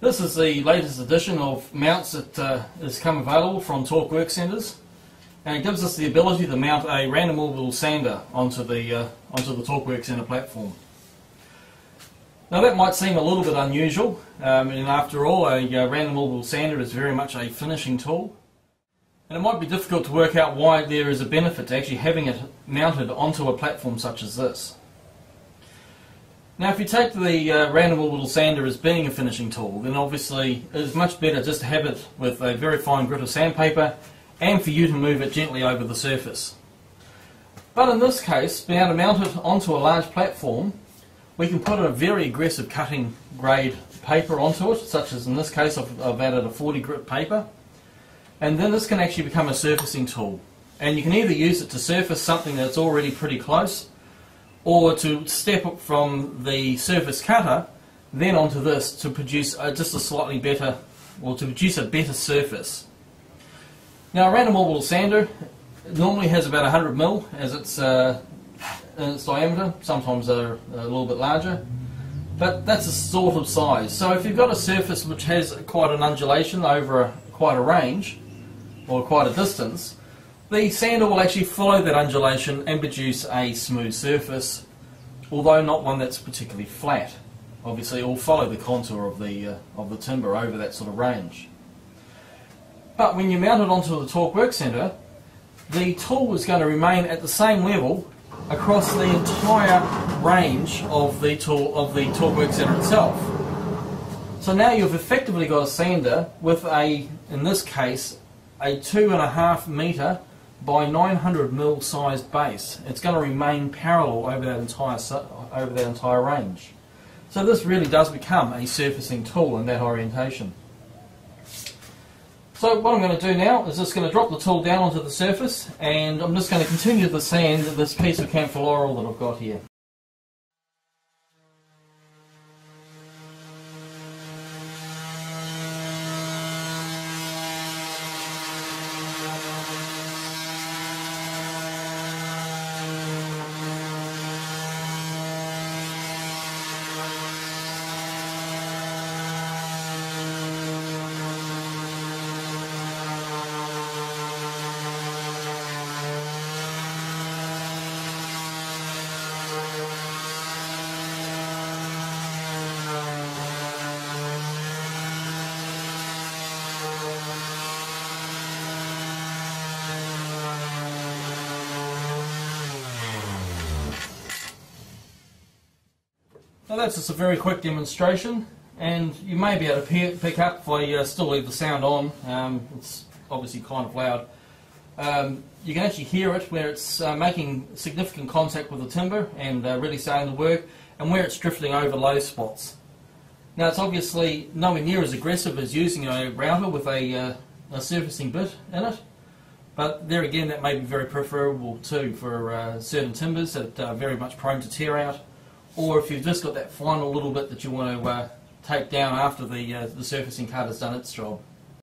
This is the latest edition of mounts that has come available from Torque Work Centres, and it gives us the ability to mount a random orbital sander onto the Torque Work Centre platform. Now that might seem a little bit unusual, and after all a random orbital sander is very much a finishing tool, and it might be difficult to work out why there is a benefit to actually having it mounted onto a platform such as this. Now if you take the random orbital sander as being a finishing tool, then obviously it is much better just to have it with a very fine grit of sandpaper and for you to move it gently over the surface. But in this case, being able to mount it onto a large platform, we can put a very aggressive cutting grade paper onto it, such as in this case I've added a 40 grit paper, and then this can actually become a surfacing tool. And you can either use it to surface something that's already pretty close, or to step up from the surface cutter then onto this to produce just a slightly better, or to produce a better surface. Now a random orbital sander normally has about 100 mil as its diameter, sometimes they're a little bit larger, but that's a sort of size. So if you've got a surface which has quite an undulation over quite a range, or quite a distance, the sander will actually follow that undulation and produce a smooth surface, although not one that's particularly flat. Obviously it will follow the contour of the timber over that sort of range. But when you mount it onto the Torque Work Centre, the tool is going to remain at the same level across the entire range of the Torque Work Centre itself. So now you've effectively got a sander with in this case, a 2.5 metre by 900 mil sized base. It's going to remain parallel over that entire range. So this really does become a surfacing tool in that orientation. So what I'm going to do now is just going to drop the tool down onto the surface, and I'm just going to continue to sand this piece of camphor laurel that I've got here. Now that's just a very quick demonstration, and you may be able to pick up if I still leave the sound on. It's obviously kind of loud. You can actually hear it where it's making significant contact with the timber and really starting to work, and where it's drifting over low spots. Now it's obviously nowhere near as aggressive as using a router with a surfacing bit in it, but there again that may be very preferable too for certain timbers that are very much prone to tear out, or if you've just got that final little bit that you want to take down after the surfacing cut has done its job.